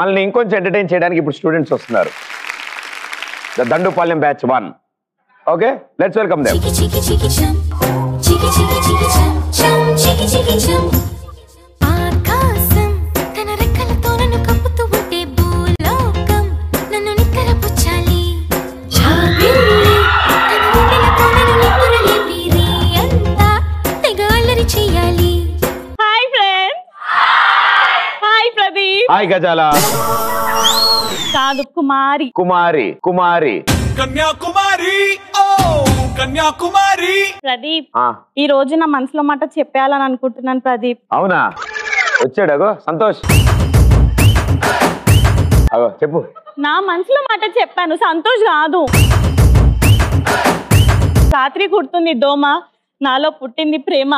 మనల్ని ఇంకొంచెం ఎంటర్టైన్ చేయడానికి ఇప్పుడు స్టూడెంట్స్ వస్తున్నారు. The Dandupalem batch 1. Okay, let's welcome them. Hi గజాల. కాదు, కుమారి. కుమారి కుమారి కన్యాకుమారి. ఓ కన్యాకుమారి. ప్రదీప్, ఈ రోజు నా మనసులో మాట చెప్పేయాలని అనుకుంటున్నాను ప్రదీప్. అవునా? వచ్చాడు అగో సంతోష్. అగో చెప్పు. నా మనసులో మాట చెప్పాను, సంతోష్ కాదు. రాత్రి కుడుతుంది దోమ, నాలో పుట్టింది ప్రేమ.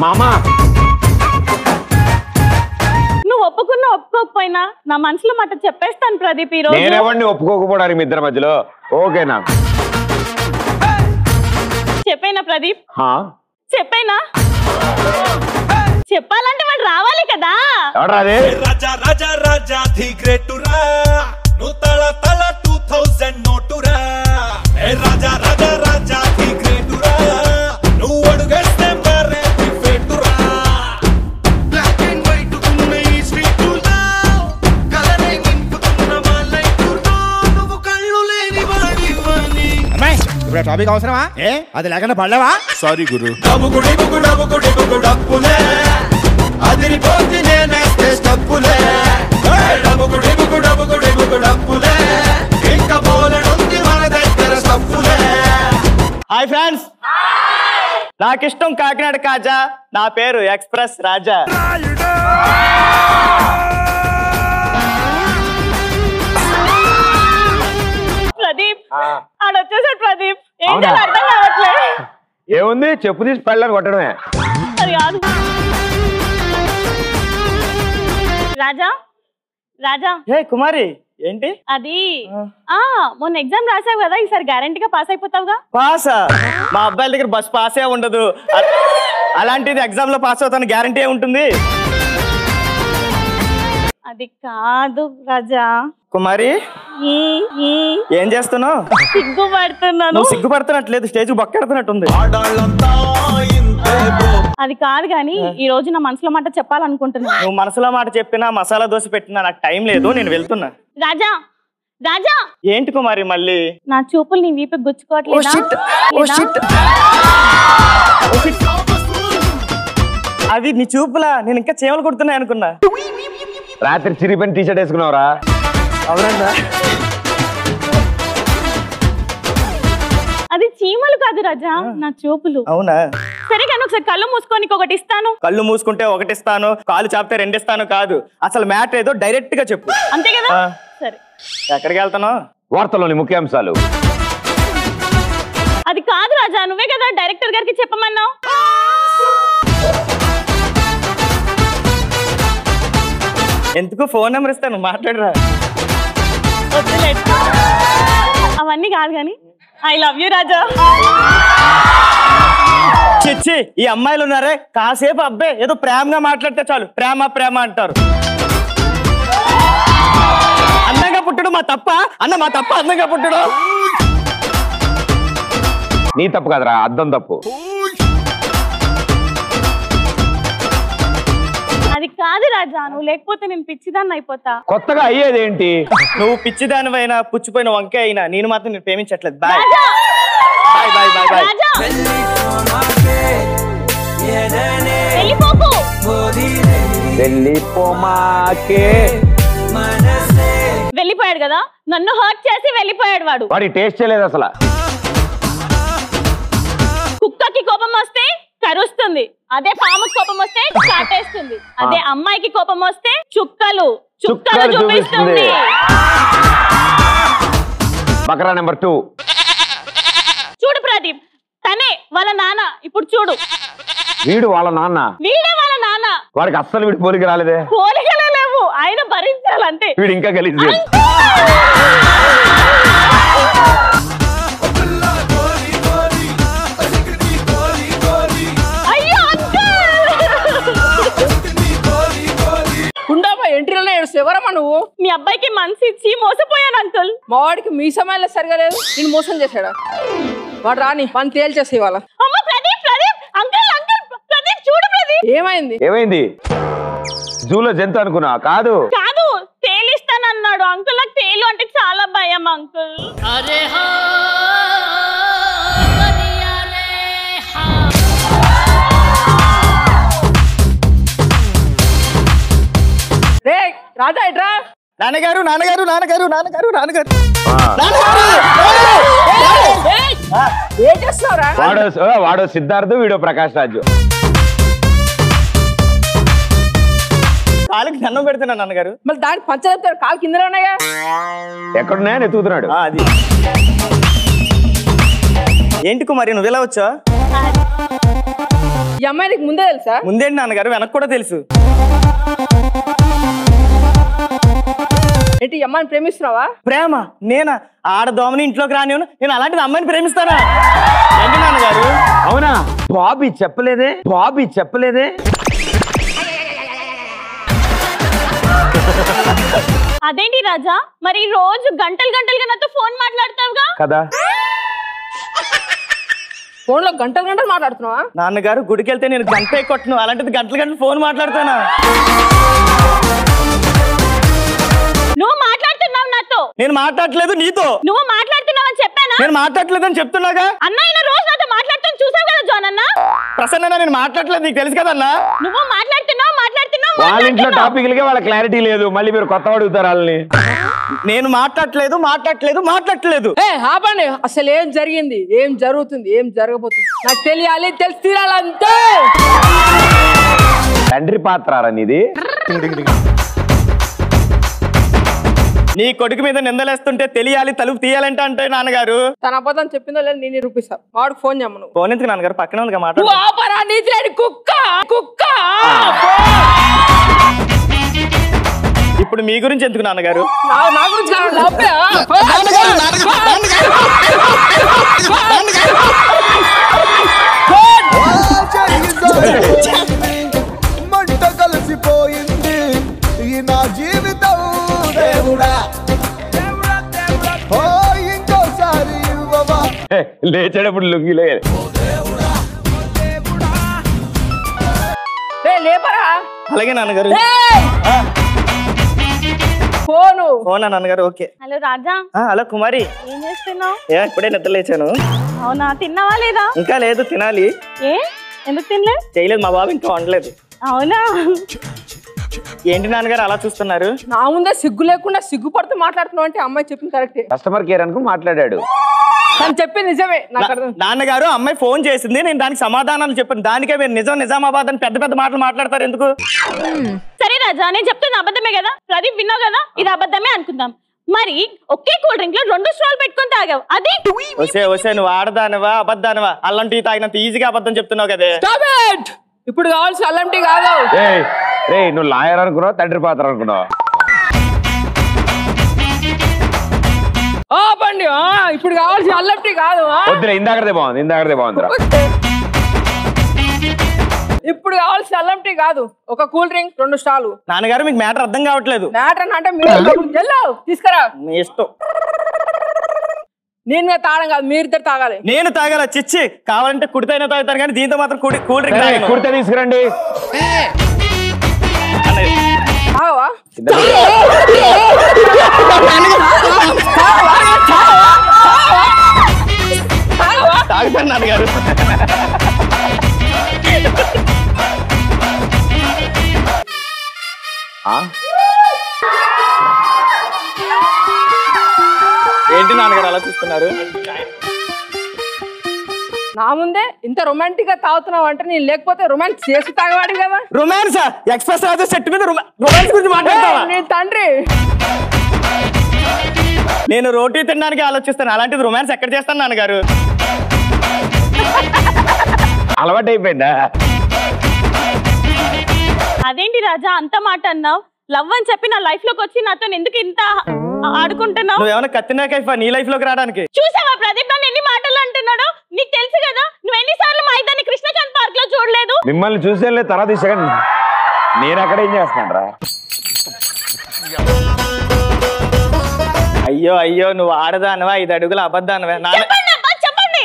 మామా, నువ్వు ఒప్పుకున్నా ఒప్పుకోకపోయినా నా మనసులో మాట చెప్పేస్తాను ప్రదీప్. ఈ రోజు నేనెవరిని ఒప్పుకోకపోవడానికి మీ ఇద్దరి మధ్యలో? ఓకేనా? చెప్పేనా ప్రదీప్? చెప్పేనా? చెప్పాలంటే వాడు రావాలి కదా. ఎవడ్రాదే? రాజా రాజా రాజా ది గ్రేటురా, నువ్వు తల తల 2000 నోటురా. ఏ రాజా రాజా రాజా ది గ్రేటురా, నువ్వు అడుగేస్తే మరే ది ఫేటురా. బ్లాక్ అండ్ వైట్ ఉన్న ఈ స్ట్రీటులో కలరే నింపుతున్న మా లైటులో, నువ్వు కళ్ళు లేని వాడివని. అమ్మాయి, ఇప్పుడు టాపిక్ అవసరమా? అది లేకుండా పడలేవా? సారీ గురు. డబ్బుకుడి బుకుడు డబ్బుకుడి బుకుడు డబ్బులే, అదిరిపోతే నేనేస్తే స్టప్పులే. డబ్బుకుడి బుకుడు డబ్బుకుడి బుకుడు డబ్బులే, ఇంకా బోలెడుంది మన దగ్గర స్టప్పులే. హాయ్ ఫ్రెండ్స్, నాకిష్టం కాకినాడ కాజా, నా పేరు ఎక్స్ప్రెస్ రాజా. ప్రదీప్ ఆడొచ్చేసాడు. ప్రదీప్ ఏం చేయాలి అర్థం కావట్లేదు. ఏముంది, చెప్పు తీసి పెళ్ళని కొట్టడమే. అది కాదు. రాజా రాజా. హే కుమారి, ఏంటి అది? మొన్న ఎగ్జామ్ రాసావు కదా, ఈసారి గ్యారంటీగా పాస్ అయిపోతావుగా? పాసా? మా అబ్బాయిల దగ్గర బస్ పాసే ఉండదు, అలాంటిది ఎగ్జామ్ లో పాస్ అవుతాను గ్యారంటీ ఉంటుంది. అది కాదు రాజా. కుమారి, ఏం చేస్తున్నావు? సిగ్గుపడుతున్నాను. నువ్వు సిగ్గుపడుతున్నట్లేదు, స్టేజ్ బొక్కెడుతున్నట్టుంది. అది కాదు గాని, ఈ రోజు నా మనసులో మాట చెప్పాలనుకుంటున్నా. నువ్వు మనసులో మాట చెప్పినా, మసాలా దోశ పెట్టినా నాకు టైం లేదు, నేను వెళ్తున్నా. రాజా రాజా. ఏంటి కుమారి మళ్ళీ? నా చూపులు నీ వీపు గుచ్చుకోవట్లేదా? అది నీ చూపులా? నేను ఇంకా చీమలు కుడుతున్నాయి అనుకున్నా. రాత్రి చిరిగిపోయిన టీషర్ట్ వేసుకున్నావురా? అవునందా? అది చీమలు కాదు రాజా, నా చూపులు. అవునా? సరే కానీ ఒకసారి కళ్ళు మూసుకొని ఒకటి ఇస్తాను. కళ్ళు మూసుకుంటే ఒకటిస్తాను, కాలు చాపితే రెండిస్తాను కాదు. అసలు మ్యాటర్ ఏదో డైరెక్ట్ గా చెప్పు. అంతే కదా? సరే. ఎక్కడికి వెళ్తాను? వార్తలోని ముఖ్యాంశాలు. అది కాదు రాజా, నువ్వే కదా డైరెక్టర్ గారికి చెప్పమన్నావు. ఎందుకు? ఫోన్ నెంబర్ ఇస్తాను, మాట్లాడరా. అవన్నీ కాదు కానీ ఐ లవ్ యూ రాజా. చిచ్చి, ఈ అమ్మాయిలు ఉన్నారే, కాసేపు అబ్బాయి ఏదో ప్రేమగా మాట్లాడితే చాలు ప్రేమ ప్రేమ అంటారు. అందంగా పుట్టడు మా తప్ప? అన్న మా తప్ప అందంగా పుట్టడు? నీ తప్పు కదరా, అద్దం తప్పు. అది కాదు రాజా, నువ్వు లేకపోతే నేను పిచ్చిదాన్ని అయిపోతా. కొత్తగా అయ్యేదేంటి? నువ్వు పిచ్చిదానివైనా, పుచ్చిపోయిన వంకాయ అయినా, నేను మాత్రం నేను ప్రేమించట్లేదు. Bye bye bye bye bye. వెళ్ళిపోకు. వెళ్ళిపోయాడు కదా, నన్ను హర్ట్ చేసి వెళ్ళిపోయాడు వాడు. వాడి టేస్ట్ చేయలేదు అసలు. కుక్కకి కోపం వస్తే కరుస్తుంది, అదే పాముకి కోపం వస్తే కాటేస్తుంది, అదే అమ్మాయికి కోపం వస్తే చుక్కలు చుక్కలు చూపిస్తుంది. బకరా నెంబర్ 2. చూడు ప్రదీప్, తనే వాళ్ళ నాన్న. ఇప్పుడు చూడు, వీడు వాళ్ళ నాన్న. వీడే వాళ్ళ నాన్న. వాడికి అస్సలు వీడి పోలిక రాలేదే. పోలికలే లేవు, ఆయన భరించాలంతే. వీడు ఇంకా గలీజ్. అయ్యో అంకుల్. ఎవరమ్మా నువ్వు? మీ అబ్బాయికి మనసు ఇచ్చి మోసపోయాను అంకుల్. మా వాడికి మీ సమయంలో సరిగా లేదు, నేను మోసం చేశాడా? వాడు రాని పని తేల్చేసి ఇవాళ. అమ్మ ప్రదీప్ ప్రదీప్ అంకుల్ అంకుల్ ప్రదీప్ చూడు ప్రదీప్. ఏమైంది? జూలో జంతు అనుకున్నా? కాదు కాదు తేలిస్తానన్నాడు అంకుల్. నాకు తేలు అంటే చాలా భయం అంకుల్. రే రాజా ఇట్రా. నాన్నగారు నాన్నగారు నాన్నగారు నాన్నగారు నాన్నగారు ఏం చేస్తున్నావురా? వాడో సిద్ధార్థ్, వీడో ప్రకాష్ రాజు. కాలుకి దండం పెడుతున్నా నాన్నగారు. మళ్ళీ దాని పంచ చెప్తారు, కాలు కిందనే ఉన్నాయా? ఎక్కడున్నాయని ఎత్తుకుతున్నాడు. అది ఏంటి కుమారి నువ్వు ఇలా వచ్చా? ఈ అమ్మాయి నీకు ముందే తెలుసా? ముందేంటి నాన్నగారు, వెనక్కి కూడా తెలుసు. ఏంటి ఈ అమ్మాయిని ప్రేమిస్తున్నావా? ప్రేమ? నేనా? ఆడదోమని ఇంట్లోకి రానివ్వను, నేను అలాంటిది అమ్మాయిని ప్రేమిస్తానా? ఏంటి నాన్నగారు? అవునా? బాబీ చెప్పలేదే. అదేంటి రాజా, మరి రోజు గంటలుగా నాతో ఫోన్ మాట్లాడతావుగా కదా? ఫోన్ లో గంటలు మాట్లాడుతున్నావా? నాన్నగారు గుడికి వెళ్తే నేను గంటే కొట్టను, అలాంటిది గంటలు ఫోన్ మాట్లాడతానా? నువ్వు మాట్లాడుతున్నావు నాతో. నేను మాట్లాడలేదు నీతో. నువ్వు మాట్లాడుతున్నావు అని చెప్పానా? నేను మాట్లాడలేదని చెప్తున్నాగా. అన్న ఆయన రోజు నాతో మాట్లాడుతాను చూసావు కదా జాన్ అన్న. ప్రసన్న నేను మాట్లాడలేదు, నీకు తెలుసు కదన్నా. నువ్వు మాట్లాడుతున్నావు వాళ్ళ ఇంట్లో టాపిక్లకే వాళ్ళ క్లారిటీ లేదు, మళ్ళీ మీరు కొత్త అడుగుతారు వాళ్ళని. నేను మాట్లాడలేదు. ఆపండి, అసలు ఏం జరిగింది, ఏం జరుగుతుంది, ఏం జరగబోతుంది నాకు తెలియాలి, తెలిసి తీరాలంతే. తండ్రి పాత్ర నీది. నీ కొడుకు మీద నిందలేస్తుంటే తెలియాలి, తలుపు తీయాలంటే అంటే నాన్నగారు. తన అబద్ధం చెప్పిందో లేదు నేను నిరూపిస్తా. వాడికి ఫోన్ చేయమను. ఫోన్ ఎందుకు నాన్నగారు, పక్కన ఉంది మాట్లాడు. ఇప్పుడు మీ గురించి ఎందుకు నాన్నగారు? నా గురించి మంట కలిసిపోయింది ఈ నా జీవితం దేవుడా, ఓ ఇంకోసారి ఇవ్వవా. లేచేటప్పుడు లుంగిలే. లేపరా. అలాగే నాన్నగారు. ఫోనా నాన్నగారు? ఓకే. హలో రాజా. హలో కుమారి, ఏం చేస్తున్నావు? ఇప్పుడే నిద్ర లేచాను. అవునా, తిన్నావా లేదా? ఇంకా లేదు, తినాలి. ఎందుకు తినలే? చేయలేదు, మా బాబు ఇంకా వండలేదు. అవునా? ఏంటి నాన్నగారు అలా చూస్తున్నారు? నా ముందే సిగ్గు లేకుండా సిగ్గుపడుతూ మాట్లాడుతున్నావు అంటే అమ్మాయి చెప్పింది కరెక్టే. కస్టమర్ కేర్ అనుకు మాట్లాడాడు. తను చెప్పింది నిజమే. నాన్నగారు అమ్మాయి ఫోన్ చేసింది, నేను దానికి సమాధానాలు చెప్పాను. దానికే మీరు నిజామాబాద్ అని పెద్ద పెద్ద మాటలు మాట్లాడతారు ఎందుకు? సరే రాజా, నేను చెప్తున్నా అబద్ధమే కదా. ప్రదీప్ విన్నావు కదా, ఇది అబద్ధమే అనుకుందాం. మరి ఒకే కూల్ డ్రింక్ లో 2 స్ట్రాలు పెట్టుకొని తాగావు, అది వసే నువ్వు ఆడదానవా అబద్ధానవా? అల్లం టీ తాగినంత ఈజీగా అబద్ధం చెప్తున్నావు కదే. ఇప్పుడు కావాల్సి అల్లం టీ కాదు. రే నువ్వు లాయర్ అనుకున్నావు, తండ్రి పాత్ర అనుకున్నావు. పండి, ఇప్పుడు కావాల్సి అల్లం టీ కాదు. వద్దులే, ఇందాకదే బాగుందిరా. ఇప్పుడు కావాల్సి అల్లం టీ కాదు, ఒక కూల్ డ్రింక్ 2 స్టాలు. నాన్నగారు మీకు మ్యాటర్ అర్థం కావట్లేదు. మ్యాటర్ అంటే మీరు తీసుకురా. మీ ఇష్టం. నేను తాగడం కాదు, మీరిద్దరు తాగాలి. నేను తాగాల? చిచ్చి, కావాలంటే కుడితైనా తాగుతారు కానీ దీంతో మాత్రం కూల్ డ్రింక్ కుడితే తీసుకురండి. తాగవా? తాగుతాను నాన్నగారు. ఏంటి నాన్నగారు అలా చూస్తున్నారు? నా ముందే ఇంత రొమాంటిక్ గా తాగుతున్నావు అంటే నేను లేకపోతే రొమాన్స్ చేసి తాగవాడి కదా. రొమాన్స్? ఎక్స్ప్రెస్ రాజు సెట్ మీద రొమాన్స్ గురించి మాట్లాడతావా? నీ తండ్రి. నేను రోటీ తినడానికి ఆలోచిస్తాను, అలాంటిది రొమాన్స్ ఎక్కడ చేస్తాను నాన్నగారు? అలవాటు అయిపోయిందా? అదేంటి రాజా అంత మాట అన్నావు? లవ్ అని చెప్పి నా లైఫ్ లోకి వచ్చి నాతో ఎందుకు ఇంత ఆడుకుంటున్నావు? నువ్వేమైనా కత్తినా కైఫా నీ లైఫ్ లోకి రావడానికి? చూసావా ప్రదీప్ నన్ను ఎన్ని మాటలు అంటున్నాడు? నీకు తెలుసు కదా, నువ్వు ఎన్నిసార్లు మా ఇద్దరిని కృష్ణకాంత్ పార్క్ లో చూడలేదు. మిమ్మల్ని చూసేలే తర్వాత నేను అక్కడ ఏం చేస్తున్నాను రా. అయ్యో అయ్యో నువ్వు ఆడదానవా 5 అడుగుల అబద్ధానవా చెప్పండి అబ్బా, చెప్పండి.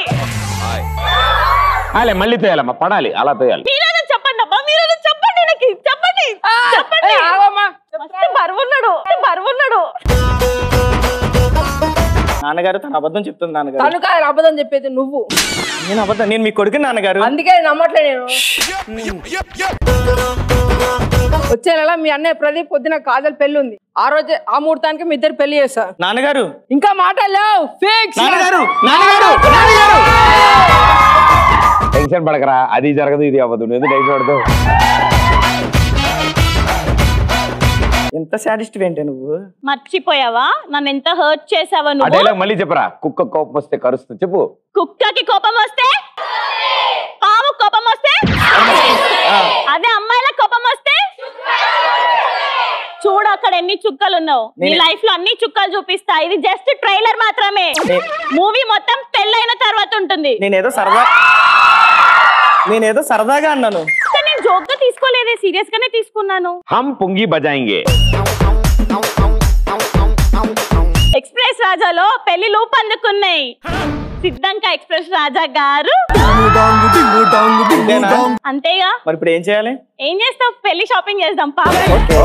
అలే మళ్ళీ తోయాలమ్మా, పడాలి అలా తోయాలి. మీరేదో చెప్పండి అబ్బా, మీరేదో చెప్పండి నాకు, చెప్పండి చెప్పండి. ఆగమ్మా. మస్తు బరువున్నాడు, బరువున్నాడు. నాన్నగారు తన అబద్ధం చెప్తుంది నాన్నగారు. తను కాదు అబద్ధం చెప్పేది నువ్వు. నేను అబద్ధం, నేను మీ కొడుకు నాన్నగారు. అందుకే నమ్మట్లే నేను. వచ్చే నెల మీ అన్నయ్య ప్రదీప్ పొద్దున కాజల్ పెళ్లి ఉంది. ఆ రోజే ఆ ముహూర్తానికి మీ ఇద్దరు పెళ్లి చేస్తారు. నాన్నగారు ఇంకా మాటలేవు. ఫిక్స్. నాన్నగారు నాన్నగారు నాన్నగారు టెన్షన్ పడకరా, అది జరగదు ఇది అవ్వదు, నువ్వు ఎందుకు టెన్షన్ పడతావు? ఎంత సాడిస్ట్ ఏంటి నువ్వు? మర్చిపోయావా నన్ను ఎంత హర్ట్ చేసావా ఆ నువ్వు? డైలాగ్ మళ్ళీ చెప్పరా. కుక్క కోపం వస్తే కరుస్తుంది, చెప్పు. కుక్కకి కోపం వస్తే, పాము కోపం వస్తే, అదే అమ్మాయిల కోపం వస్తే. చూడు అక్కడ ఎన్ని చుక్కలు ఉన్నావు. నీ లైఫ్ లో అన్ని చుక్కలు చూపిస్తా. ఇది జస్ట్ ట్రైలర్ మాత్రమే. మూవీ మొత్తం పెళ్ళైన తర్వాత ఉంటుంది. నేనేదో సరదాగా అన్నాను. నేను జోక్ గా తీసుకోలేదే, సీరియస్ గానే తీసుకున్నాను. హమ్ పుంగి బజాయింగే. ఎక్స్ప్రెస్ రాజాలో పెళ్లిలు పందుకున్నాయి. సిద్ధంక ఎక్స్ప్రెస్ రాజా గారు అంతేగా. మరి ఇప్పుడు ఏం చేయాలి? ఏం చేస్తావు? పెళ్లి షాపింగ్ చేద్దాం పా.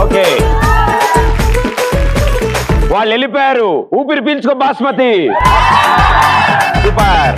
ఓకే, వాళ్ళు వెళ్ళిపోయారు. ఊపిరి పీల్చుకో బాస్మతి. సూపర్.